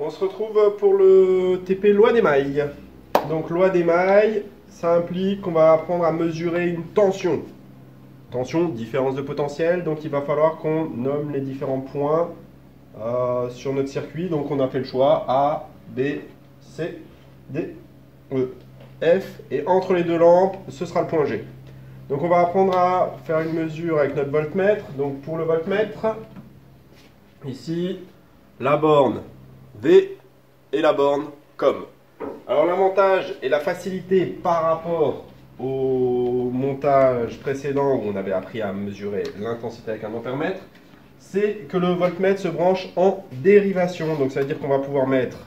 On se retrouve pour le TP loi d'émail. Donc loi d'émail, ça implique qu'on va apprendre à mesurer une tension. Tension, différence de potentiel, donc il va falloir qu'on nomme les différents points sur notre circuit. Donc on a fait le choix A, B, C, D, E, F. Et entre les deux lampes, ce sera le point G. Donc on va apprendre à faire une mesure avec notre voltmètre. Donc pour le voltmètre, ici, la borne V et la borne COM. Alors l'avantage et la facilité par rapport au montage précédent où on avait appris à mesurer l'intensité avec un ampèremètre, c'est que le voltmètre se branche en dérivation. Donc ça veut dire qu'on va pouvoir mettre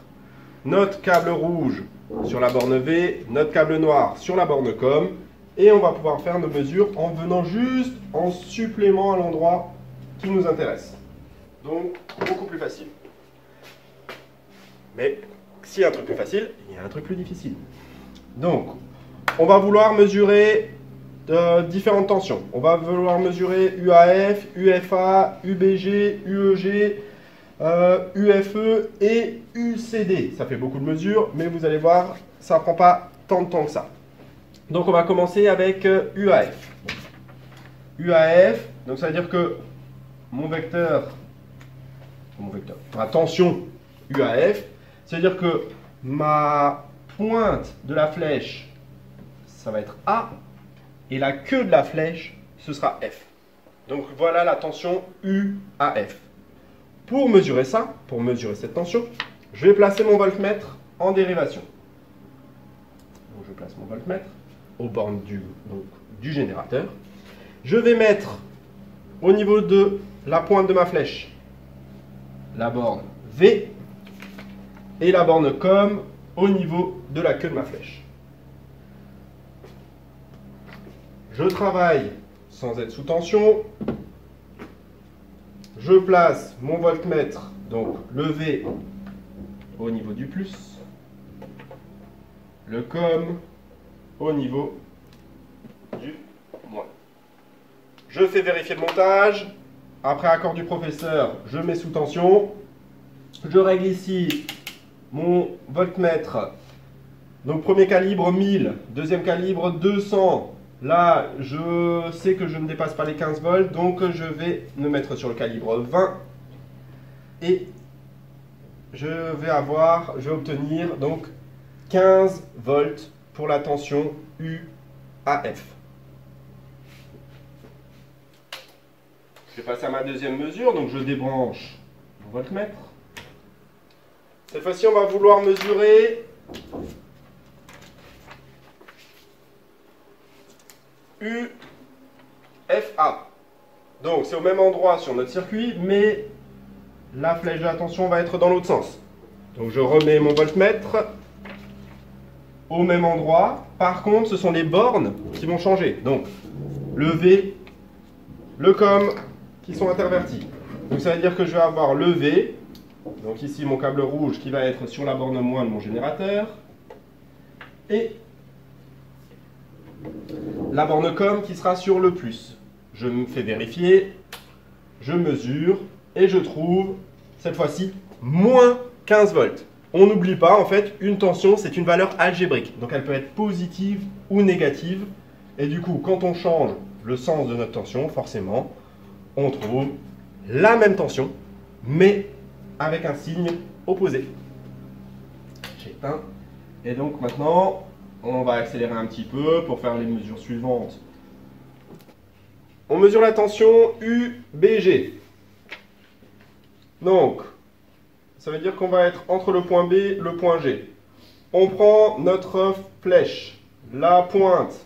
notre câble rouge sur la borne V, notre câble noir sur la borne COM, et on va pouvoir faire nos mesures en venant juste en supplément à l'endroit qui nous intéresse. Donc beaucoup plus facile. Mais s'il y a un truc plus facile, il y a un truc plus difficile. Donc, on va vouloir mesurer différentes tensions. On va vouloir mesurer UAF, UFA, UBG, UEG, UFE et UCD. Ça fait beaucoup de mesures, mais vous allez voir, ça ne prend pas tant de temps que ça. Donc, on va commencer avec UAF. UAF, donc ça veut dire que ma tension UAF, c'est-à-dire que ma pointe de la flèche, ça va être A, et la queue de la flèche, ce sera F. Donc voilà la tension UAF. Pour mesurer ça, pour mesurer cette tension, je vais placer mon voltmètre en dérivation. Donc je place mon voltmètre aux bornes du générateur. Je vais mettre au niveau de la pointe de ma flèche la borne V et la borne COM au niveau de la queue de ma flèche. Je travaille sans être sous tension. Je place mon voltmètre, donc le V au niveau du plus, le COM au niveau du moins. Je fais vérifier le montage. Après accord du professeur, je mets sous tension. Je règle ici mon voltmètre. Donc premier calibre 1000, deuxième calibre 200. Là, je sais que je ne dépasse pas les 15 volts, donc je vais me mettre sur le calibre 20. Et je vais obtenir donc 15 volts pour la tension UAF. Je vais passer à ma deuxième mesure, donc je débranche mon voltmètre. Cette fois-ci, on va vouloir mesurer UFA. Donc c'est au même endroit sur notre circuit, mais la flèche de la tension va être dans l'autre sens. Donc je remets mon voltmètre au même endroit. Par contre, ce sont les bornes qui vont changer. Donc le V, le COM qui sont intervertis. Donc ça veut dire que je vais avoir le V. Donc ici mon câble rouge qui va être sur la borne moins de mon générateur. Et la borne COM qui sera sur le plus. Je me fais vérifier, je mesure et je trouve cette fois-ci moins 15 volts. On n'oublie pas, en fait, une tension c'est une valeur algébrique. Donc elle peut être positive ou négative. Et du coup, quand on change le sens de notre tension, forcément, on trouve la même tension, mais avec un signe opposé. J'éteins. Et donc maintenant, on va accélérer un petit peu pour faire les mesures suivantes. On mesure la tension UBG. Donc, ça veut dire qu'on va être entre le point B et le point G. On prend notre flèche, la pointe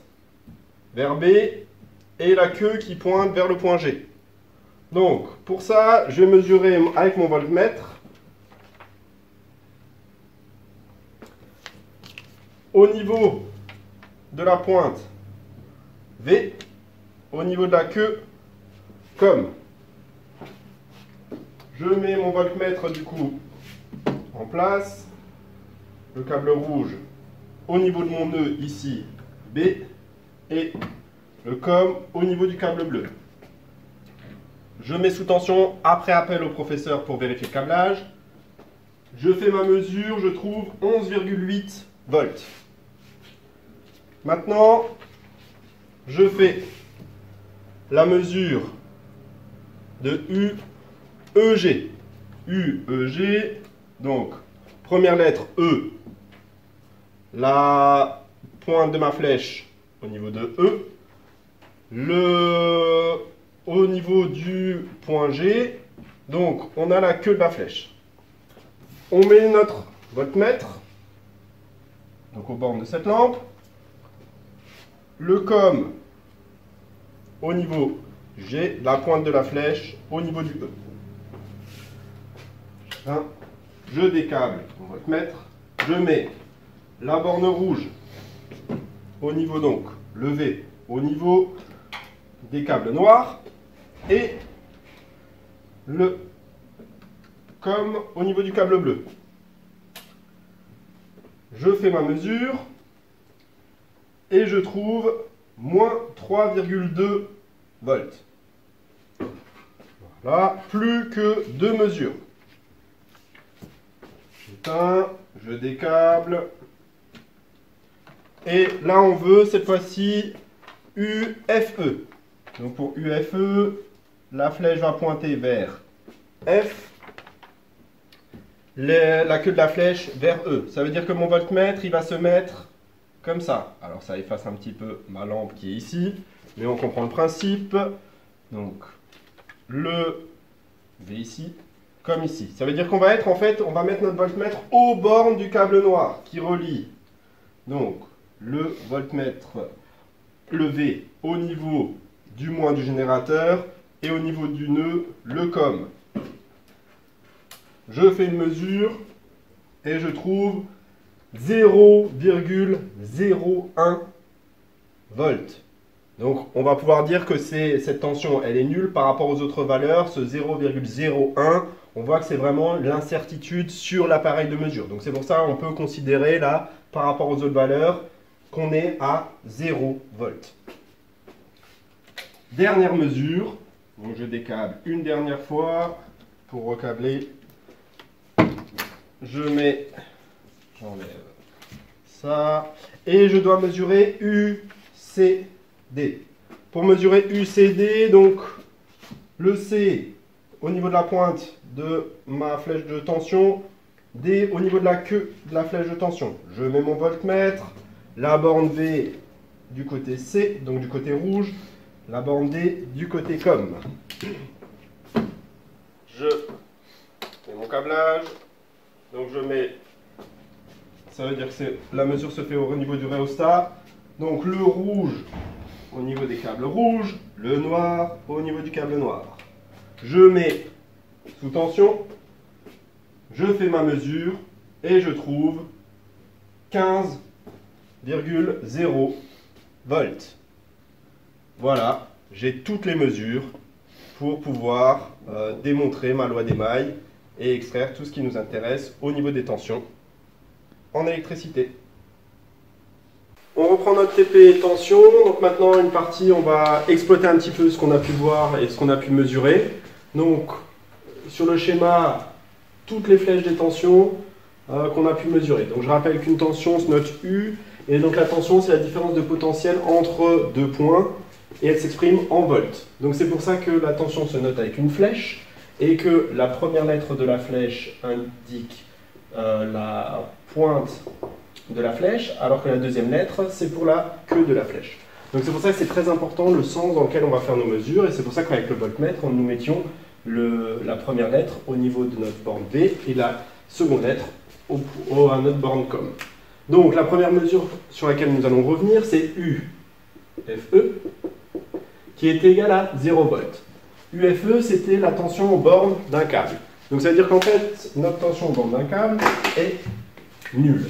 vers B et la queue qui pointe vers le point G. Donc, pour ça, je vais mesurer avec mon voltmètre au niveau de la pointe V, au niveau de la queue COM. Je mets mon voltmètre du coup en place, le câble rouge au niveau de mon nœud ici B et le COM au niveau du câble bleu. Je mets sous tension après appel au professeur pour vérifier le câblage. Je fais ma mesure, je trouve 11,8 volts. Maintenant, je fais la mesure de UEG. UEG, donc première lettre E, la pointe de ma flèche au niveau de E, au niveau du point G, donc on a la queue de la flèche. On met notre voltmètre, donc aux bornes de cette lampe, le COM au niveau G, la pointe de la flèche au niveau du E. Je décable mon voltmètre, je mets la borne rouge au niveau donc, le V au niveau des câbles noirs et le COM au niveau du câble bleu. Je fais ma mesure et je trouve moins 3,2 volts. Voilà, plus que 2 mesures. J'éteins, je décable. Et là, on veut cette fois-ci UFE. Donc pour UFE, la flèche va pointer vers F, la queue de la flèche vers E. Ça veut dire que mon voltmètre, il va se mettre comme ça. Alors ça efface un petit peu ma lampe qui est ici, mais on comprend le principe. Donc le V ici, comme ici. Ça veut dire qu'on va être, en fait, on va mettre notre voltmètre aux bornes du câble noir qui relie donc le voltmètre, le V, au niveau du moins du générateur et au niveau du nœud, le COM. Je fais une mesure et je trouve 0,01 volts. Donc on va pouvoir dire que cette tension elle est nulle par rapport aux autres valeurs. Ce 0,01, on voit que c'est vraiment l'incertitude sur l'appareil de mesure. Donc c'est pour ça qu'on peut considérer là, par rapport aux autres valeurs, qu'on est à 0 volts. Dernière mesure, donc je décable une dernière fois pour recabler. J'enlève ça et je dois mesurer UCD. Pour mesurer UCD, donc le C au niveau de la pointe de ma flèche de tension, D au niveau de la queue de la flèche de tension. Je mets mon voltmètre, la borne V du côté C, donc du côté rouge, la borne D du côté COM. Je mets mon câblage, donc je mets, ça veut dire que la mesure se fait au niveau du rhéostat, donc le rouge au niveau des câbles rouges, le noir au niveau du câble noir. Je mets sous tension, je fais ma mesure et je trouve 15,0 volts. Voilà, j'ai toutes les mesures pour pouvoir démontrer ma loi d'émail et extraire tout ce qui nous intéresse au niveau des tensions en électricité. On reprend notre TP tension. Donc maintenant, une partie, on va exploiter un petit peu ce qu'on a pu voir et ce qu'on a pu mesurer. Donc, sur le schéma, toutes les flèches des tensions qu'on a pu mesurer. Donc, je rappelle qu'une tension se note U. Et donc, la tension, c'est la différence de potentiel entre deux points. Et elle s'exprime en volts. Donc, c'est pour ça que la tension se note avec une flèche. Et que la première lettre de la flèche indique la pointe de la flèche, alors que la deuxième lettre, c'est pour la queue de la flèche. Donc c'est pour ça que c'est très important le sens dans lequel on va faire nos mesures, et c'est pour ça qu'avec le voltmètre, nous mettions la première lettre au niveau de notre borne V et la seconde lettre à notre borne COM. Donc la première mesure sur laquelle nous allons revenir, c'est UFE, qui est égal à 0 volts. UFE, c'était la tension aux bornes d'un câble. Donc ça veut dire qu'en fait, notre tension aux bornes d'un câble est nulle.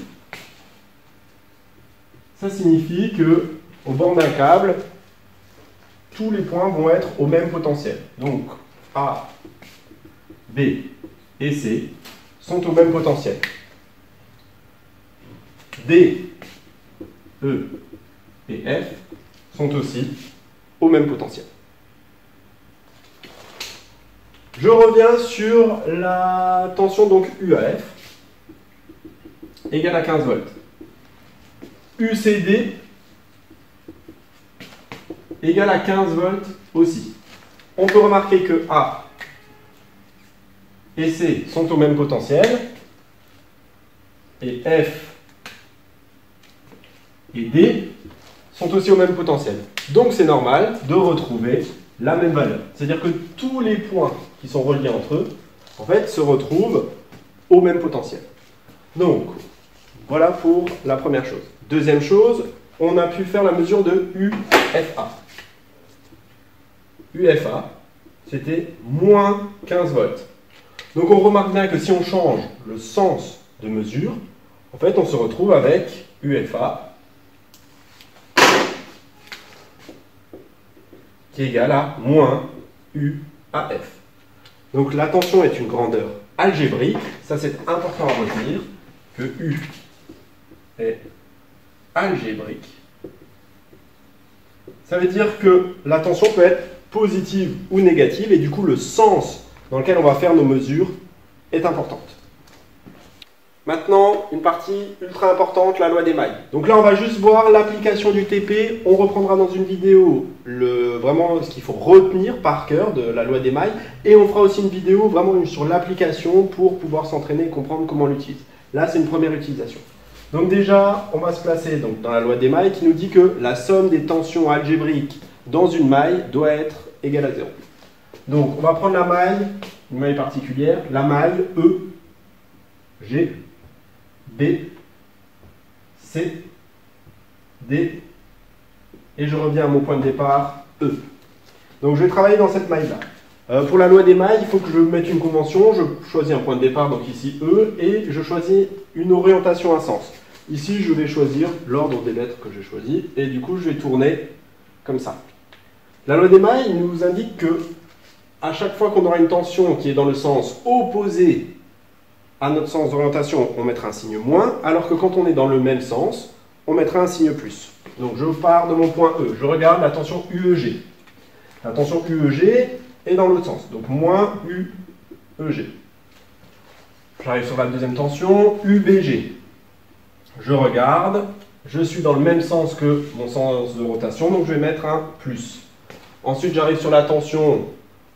Ça signifie que au bord d'un câble, tous les points vont être au même potentiel. Donc A, B et C sont au même potentiel. D, E et F sont aussi au même potentiel. Je reviens sur la tension donc UAF. égale à 15 volts. UCD égale à 15 volts aussi. On peut remarquer que A et C sont au même potentiel, et F et D sont aussi au même potentiel. Donc c'est normal de retrouver la même valeur. C'est-à-dire que tous les points qui sont reliés entre eux, en fait, se retrouvent au même potentiel. Donc, voilà pour la première chose. Deuxième chose, on a pu faire la mesure de UFA. UFA, c'était moins 15 volts. Donc on remarque bien que si on change le sens de mesure, en fait, on se retrouve avec UFA qui est égal à moins UAF. Donc la tension est une grandeur algébrique. Ça, c'est important à retenir, que U est algébrique. Ça veut dire que la tension peut être positive ou négative, et du coup, le sens dans lequel on va faire nos mesures est importante. Maintenant, une partie ultra importante, la loi des mailles. Donc là, on va juste voir l'application du TP. On reprendra dans une vidéo vraiment ce qu'il faut retenir par cœur de la loi des mailles. Et on fera aussi une vidéo vraiment sur l'application pour pouvoir s'entraîner et comprendre comment on l'utilise. Là, c'est une première utilisation. Donc déjà, on va se placer donc, dans la loi des mailles qui nous dit que la somme des tensions algébriques dans une maille doit être égale à 0. Donc, on va prendre la maille, une maille particulière, la maille E, G, B, C, D, et je reviens à mon point de départ, E. Donc je vais travailler dans cette maille-là. Pour la loi des mailles, il faut que je mette une convention, je choisis un point de départ, donc ici E, et je choisis une orientation, un sens. Ici, je vais choisir l'ordre des lettres que j'ai choisi, et du coup, je vais tourner comme ça. La loi des mailles nous indique que à chaque fois qu'on aura une tension qui est dans le sens opposé à notre sens d'orientation, on mettra un signe moins, alors que quand on est dans le même sens, on mettra un signe plus. Donc je pars de mon point E, je regarde la tension UEG. La tension UEG est dans l'autre sens, donc moins UEG. J'arrive sur la deuxième tension, UBG. Je regarde, je suis dans le même sens que mon sens de rotation, donc je vais mettre un plus. Ensuite, j'arrive sur la tension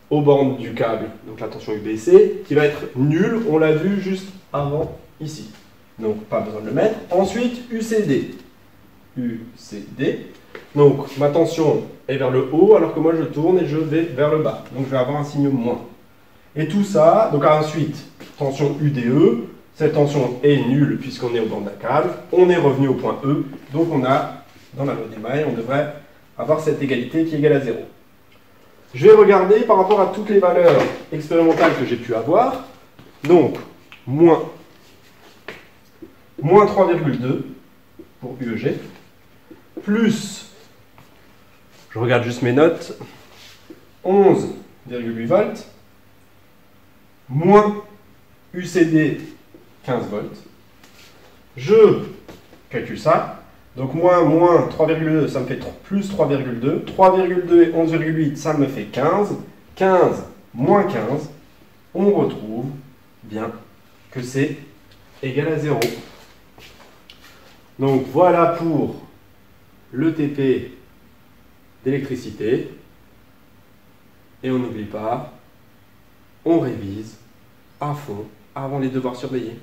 aux bornes du câble, donc la tension UBC, qui va être nulle, on l'a vu juste avant ici. Donc pas besoin de le mettre. Ensuite, UCD. UCD. Donc ma tension est vers le haut, alors que moi je tourne et je vais vers le bas. Donc je vais avoir un signe moins. Et tout ça, donc ensuite, tension UDE. Cette tension est nulle puisqu'on est au bord d'un câble. On est revenu au point E. Donc on a, dans la loi des mailles, on devrait avoir cette égalité qui est égale à 0. Je vais regarder par rapport à toutes les valeurs expérimentales que j'ai pu avoir. Donc, moins 3,2 pour UEG, plus, je regarde juste mes notes, 11,8 volts, moins UCD 15 volts. Je calcule ça. Donc moins 3,2, ça me fait plus 3,2. 3,2 et 11,8, ça me fait 15. 15 moins 15, on retrouve bien que c'est égal à 0. Donc voilà pour le TP d'électricité. Et on n'oublie pas, on révise à fond avant les devoirs surveillés.